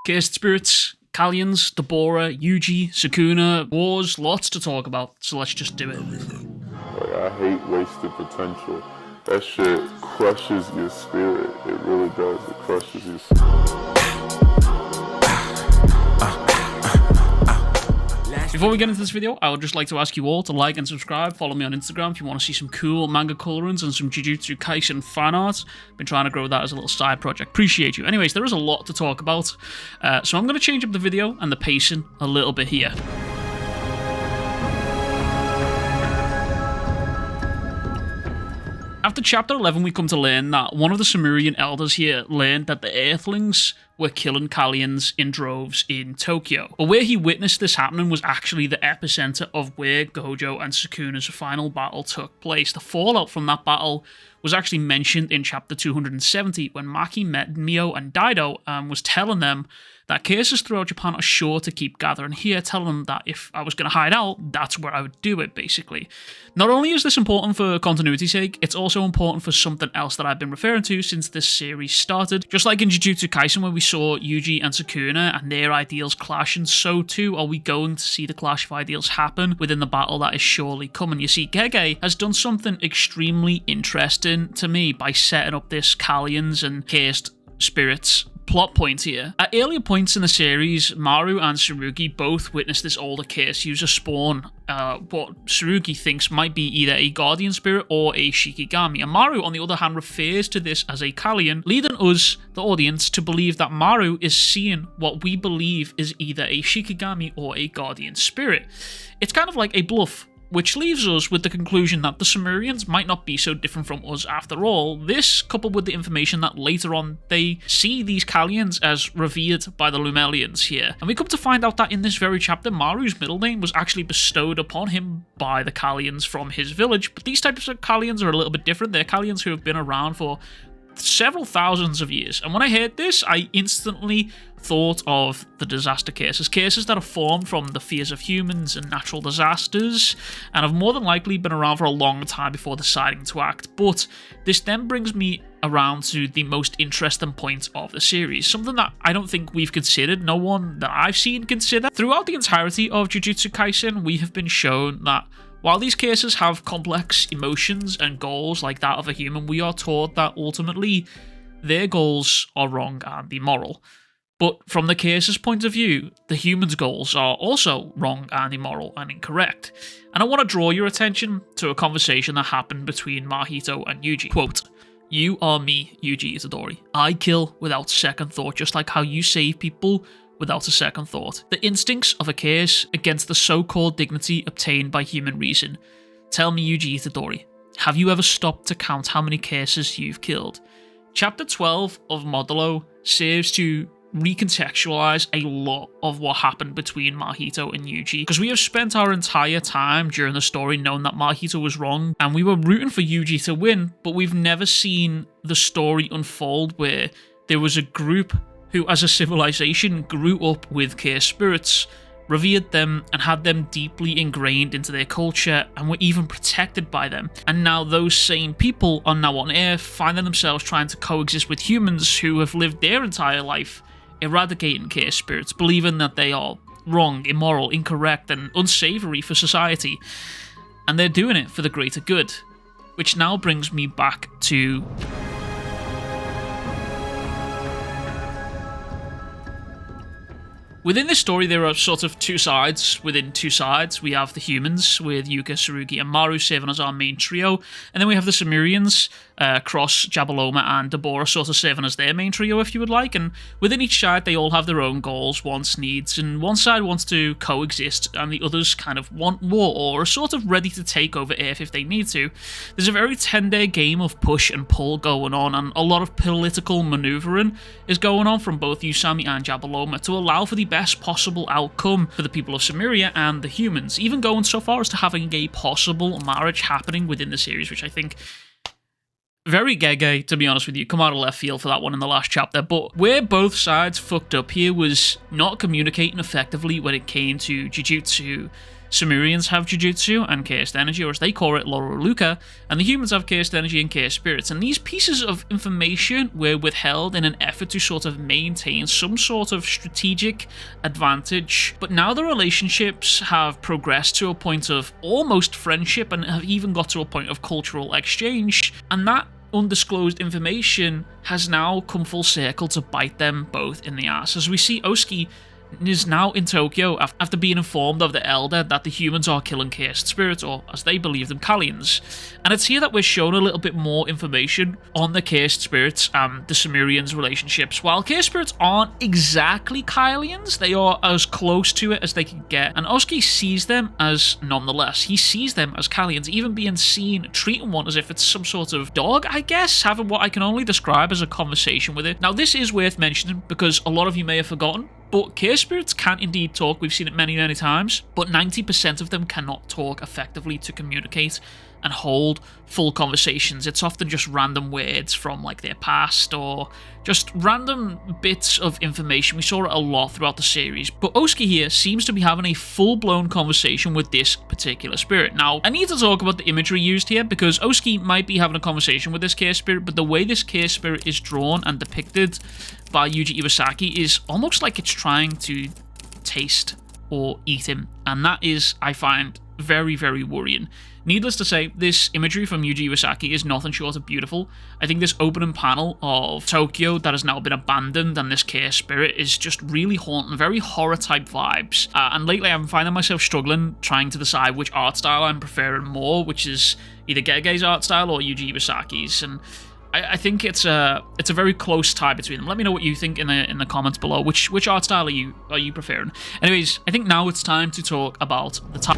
Cursed spirits, Kallians, Deborah, Yuji, Sukuna, wars, lots to talk about, so let's just do it. Like, I hate wasted potential. That shit crushes your spirit. It really does. It crushes your spirit. Before we get into this video, I would just like to ask you all to like and subscribe. Follow me on Instagram if you want to see some cool manga colorings and some Jujutsu Kaisen fan art. Been trying to grow that as a little side project. Appreciate you. Anyways, there is a lot to talk about, so I'm going to change up the video and the pacing a little bit here. After chapter 11, we come to learn that one of the Sumerian elders here learned that the Earthlings were killing Kallians in droves in Tokyo. But where he witnessed this happening was actually the epicenter of where Gojo and Sukuna's final battle took place. The fallout from that battle was actually mentioned in chapter 270 when Maki met Mio and Daido and was telling them that cases throughout Japan are sure to keep gathering here, telling them that if I was going to hide out, that's where I would do it, basically. Not only is this important for continuity's sake, it's also important for something else that I've been referring to since this series started. Just like in Jujutsu Kaisen where we saw Yuji and Sukuna and their ideals clash, and so too are we going to see the clash of ideals happen within the battle that is surely coming. You see, Gege has done something extremely interesting to me by setting up this Kallians and cursed spirits plot point here. At earlier points in the series, Maru and Tsurugi both witnessed this older curse user spawn what Tsurugi thinks might be either a guardian spirit or a Shikigami, and Maru on the other hand refers to this as a Kallian, leading us, the audience, to believe that Maru is seeing what we believe is either a Shikigami or a guardian spirit. It's kind of like a bluff, which leaves us with the conclusion that the Sumerians might not be so different from us after all. This, coupled with the information that later on they see these Kallians as revered by the Lumelians here. And we come to find out that in this very chapter, Maru's middle name was actually bestowed upon him by the Kallians from his village. But these types of Kallians are a little bit different. They're Kallians who have been around for several thousands of years, and when I heard this, I instantly thought of the disaster cases that are formed from the fears of humans and natural disasters, and have more than likely been around for a long time before deciding to act. But this then brings me around to the most interesting point of the series, something that I don't think we've considered, no one that I've seen consider. Throughout the entirety of Jujutsu Kaisen, we have been shown that while these cases have complex emotions and goals like that of a human, we are taught that ultimately their goals are wrong and immoral. But from the case's point of view, the human's goals are also wrong and immoral and incorrect. And I want to draw your attention to a conversation that happened between Mahito and Yuji. Quote, "You are me, Yuji Itadori. I kill without second thought, just like how you save people without a second thought. The instincts of a case against the so-called dignity obtained by human reason. Tell me, Yuji Itadori, have you ever stopped to count how many cases you've killed?" Chapter 12 of Modulo serves to recontextualize a lot of what happened between Mahito and Yuji, because we have spent our entire time during the story knowing that Mahito was wrong, and we were rooting for Yuji to win, but we've never seen the story unfold where there was a group who as a civilization grew up with cursed spirits, revered them, and had them deeply ingrained into their culture, and were even protected by them. And now those same people are now on Earth, finding themselves trying to coexist with humans who have lived their entire life eradicating cursed spirits, believing that they are wrong, immoral, incorrect, and unsavory for society. And they're doing it for the greater good. Which now brings me back to within this story, there are sort of two sides within two sides. We have the humans, with Yuka, Tsurugi, and Maru serving as our main trio, and then we have the Sumerians, Cross, Jabaloma, and Deborah sort of serving as their main trio, if you would like, and within each side, they all have their own goals, wants, needs, and one side wants to coexist, and the others kind of want war, or are sort of ready to take over Earth if they need to. There's a very tender game of push and pull going on, and a lot of political maneuvering is going on from both Usami and Jabaloma to allow for the best possible outcome for the people of Sumeria and the humans, even going so far as to having a possible marriage happening within the series, which I think very Gege, to be honest with you. Come out of left field for that one in the last chapter. But where both sides fucked up here was not communicating effectively when it came to Jujutsu. Sumerians have Jujutsu and Cursed Energy, or as they call it, Loruluka, and the humans have Cursed Energy and Cursed Spirits. And these pieces of information were withheld in an effort to sort of maintain some sort of strategic advantage. But now the relationships have progressed to a point of almost friendship and have even got to a point of cultural exchange. And that undisclosed information has now come full circle to bite them both in the ass. As we see, Osuke is now in Tokyo after being informed of the Elder that the humans are killing cursed spirits, or as they believe them, Kalians. And it's here that we're shown a little bit more information on the cursed spirits and the Sumerians' relationships. While cursed spirits aren't exactly Kalians, they are as close to it as they can get, and Osuke sees them as nonetheless. He sees them as Kalians, even being seen treating one as if it's some sort of dog, I guess, having what I can only describe as a conversation with it. Now, this is worth mentioning because a lot of you may have forgotten, but cursed spirits can indeed talk. We've seen it many, many times, but 90% of them cannot talk effectively to communicate and hold full conversations. It's often just random words from like their past or just random bits of information. We saw it a lot throughout the series, but Osuke here seems to be having a full-blown conversation with this particular spirit. Now, I need to talk about the imagery used here because Osuke might be having a conversation with this cursed spirit, but the way this cursed spirit is drawn and depicted by Yuji Iwasaki is almost like it's trying to taste or eat him, and that is, I find, very, very worrying. Needless to say, this imagery from Yuji Iwasaki is nothing short of beautiful. I think this opening panel of Tokyo that has now been abandoned and this cursed spirit is just really haunting, very horror-type vibes. And lately I'm finding myself struggling trying to decide which art style I'm preferring more, which is either Gege's art style or Yuji Iwasaki's. And I think it's a very close tie between them. Let me know what you think in the comments below. Which art style are you preferring? Anyways, I think now it's time to talk about the top.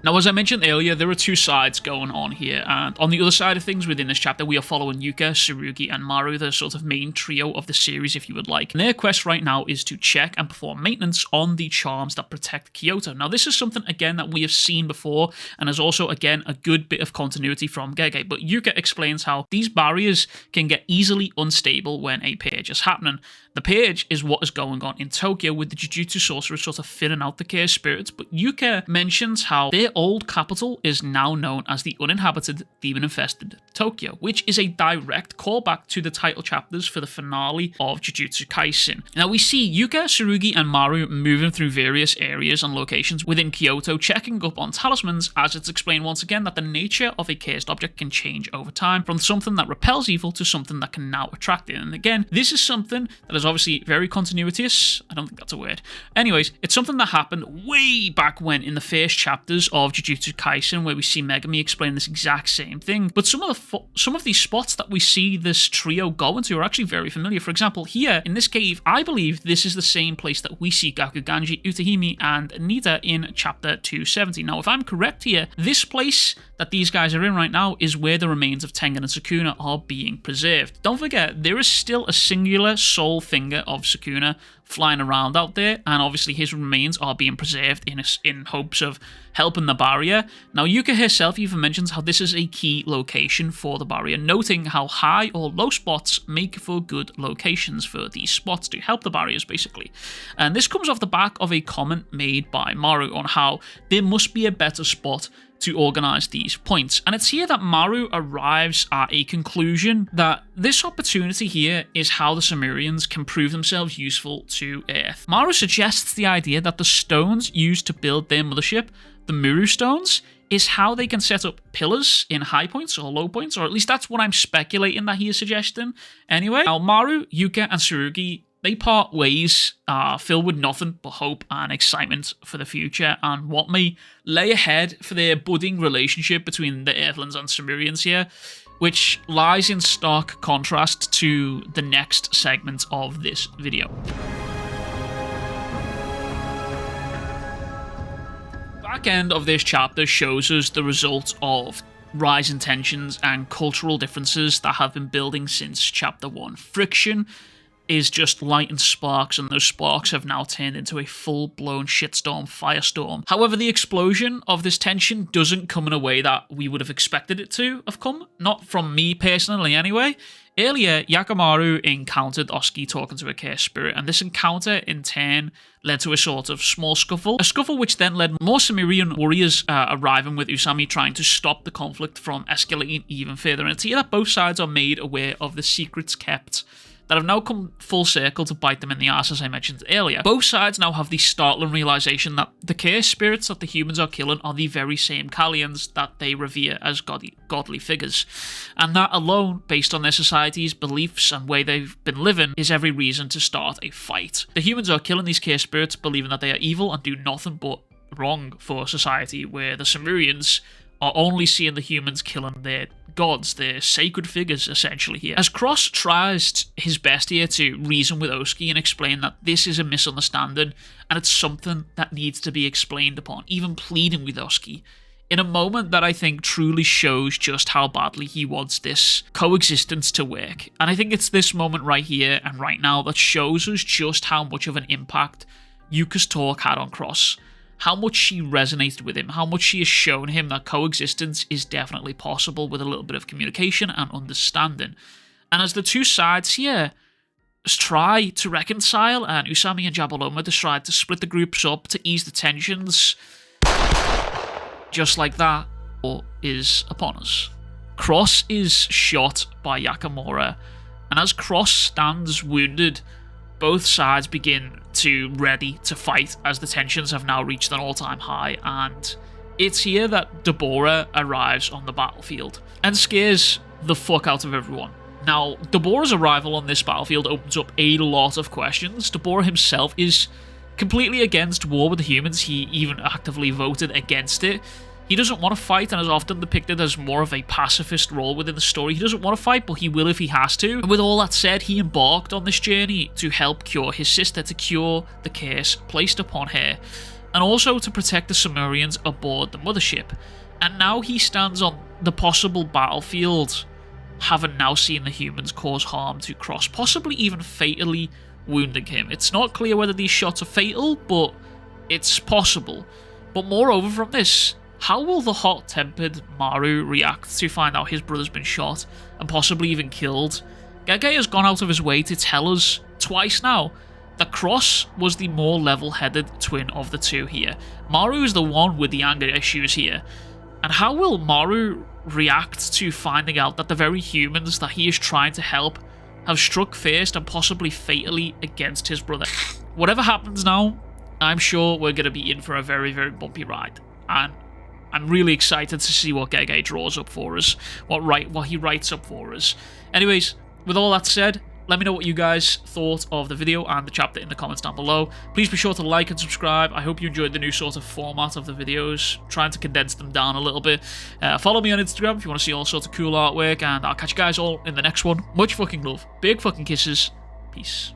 Now, as I mentioned earlier, there are two sides going on here, and on the other side of things within this chapter, we are following Yuka, Tsurugi, and Maru, the sort of main trio of the series, if you would like. And their quest right now is to check and perform maintenance on the charms that protect Kyoto. Now, this is something, again, that we have seen before, and is also, again, a good bit of continuity from Gege. But Yuka explains how these barriers can get easily unstable when a purge is happening. The purge is what is going on in Tokyo with the Jujutsu sorcerers sort of thinning out the cursed spirits, but Yuka mentions how their old capital is now known as the uninhabited, demon-infested Tokyo, which is a direct callback to the title chapters for the finale of Jujutsu Kaisen. Now we see Yuka, Tsurugi, and Maru moving through various areas and locations within Kyoto, checking up on talismans, as it's explained once again that the nature of a cursed object can change over time, from something that repels evil to something that can now attract it. And again, this is something that is obviously very continuous. I don't think that's a word. Anyways, it's something that happened way back when in the first chapters of Jujutsu Kaisen, where we see Megami explain this exact same thing. But some of these spots that we see this trio go into are actually very familiar. For example, here in this cave, I believe this is the same place that we see Gakuganji, Utahimi, and Nita in chapter 270. Now, if I'm correct here, this place that these guys are in right now is where the remains of Tengen and Sukuna are being preserved. Don't forget, there is still a singular soul finger of Sukuna flying around out there, and obviously his remains are being preserved in hopes of helping the barrier. Now, Yuka herself even mentions how this is a key location for the barrier, noting how high or low spots make for good locations for these spots to help the barriers, basically. And this comes off the back of a comment made by Maru on how there must be a better spot to organize these points. And it's here that Maru arrives at a conclusion that this opportunity here is how the Sumerians can prove themselves useful to Earth. Maru suggests the idea that the stones used to build their mothership, the Muru stones, is how they can set up pillars in high points or low points, or at least that's what I'm speculating that he is suggesting. Anyway, now Maru, Yuka, and Tsurugi, they part ways, filled with nothing but hope and excitement for the future and what may lay ahead for their budding relationship between the Earthlings and Sumerians here, which lies in stark contrast to the next segment of this video. Back end of this chapter shows us the result of rising tensions and cultural differences that have been building since chapter 1. Friction is just light and sparks, and those sparks have now turned into a full-blown shitstorm, firestorm. However, the explosion of this tension doesn't come in a way that we would have expected it to have come. Not from me personally, anyway. Earlier, Yakamaru encountered Osuke talking to a cursed spirit, and this encounter in turn led to a sort of small scuffle. A scuffle which then led more Cimmerian warriors arriving with Usami, trying to stop the conflict from escalating even further. And it's here that both sides are made aware of the secrets kept that have now come full circle to bite them in the ass, as I mentioned earlier. Both sides now have the startling realization that the cursed spirits that the humans are killing are the very same Kalians that they revere as godly figures. And that alone, based on their society's beliefs and way they've been living, is every reason to start a fight. The humans are killing these cursed spirits, believing that they are evil and do nothing but wrong for society, where the Cimmerians are only seeing the humans killing their gods, their sacred figures, essentially here. As Cross tries his best here to reason with Osuke and explain that this is a misunderstanding and it's something that needs to be explained upon, even pleading with Osuke, in a moment that I think truly shows just how badly he wants this coexistence to work. And I think it's this moment right here and right now that shows us just how much of an impact Yuka's talk had on Cross. How much she resonated with him, how much she has shown him that coexistence is definitely possible with a little bit of communication and understanding. And as the two sides here try to reconcile, and Usami and Jabaloma decide to split the groups up to ease the tensions, just like that, war is upon us. Cross is shot by Yakamura, and as Cross stands wounded, both sides begin to ready to fight as the tensions have now reached an all-time high, and it's here that Deborah arrives on the battlefield and scares the fuck out of everyone. Now, Deborah's arrival on this battlefield opens up a lot of questions. Deborah himself is completely against war with the humans. He even actively voted against it. He doesn't want to fight and is often depicted as more of a pacifist role within the story. He doesn't want to fight, but he will if he has to. And with all that said, he embarked on this journey to help cure his sister, to cure the curse placed upon her, and also to protect the Cimmerians aboard the mothership. And now he stands on the possible battlefield, having now seen the humans cause harm to Cross, possibly even fatally wounding him. It's not clear whether these shots are fatal, but it's possible. But moreover from this, how will the hot-tempered Maru react to find out his brother's been shot and possibly even killed? Gege has gone out of his way to tell us twice now that Cross was the more level-headed twin of the two here. Maru is the one with the anger issues here. And how will Maru react to finding out that the very humans that he is trying to help have struck first and possibly fatally against his brother? Whatever happens now, I'm sure we're going to be in for a very, very bumpy ride. And I'm really excited to see what Gege draws up for us, what he writes up for us. Anyways, with all that said, let me know what you guys thought of the video and the chapter in the comments down below. Please be sure to like and subscribe. I hope you enjoyed the new sort of format of the videos, trying to condense them down a little bit. Follow me on Instagram if you want to see all sorts of cool artwork, and I'll catch you guys all in the next one. Much fucking love. Big fucking kisses. Peace.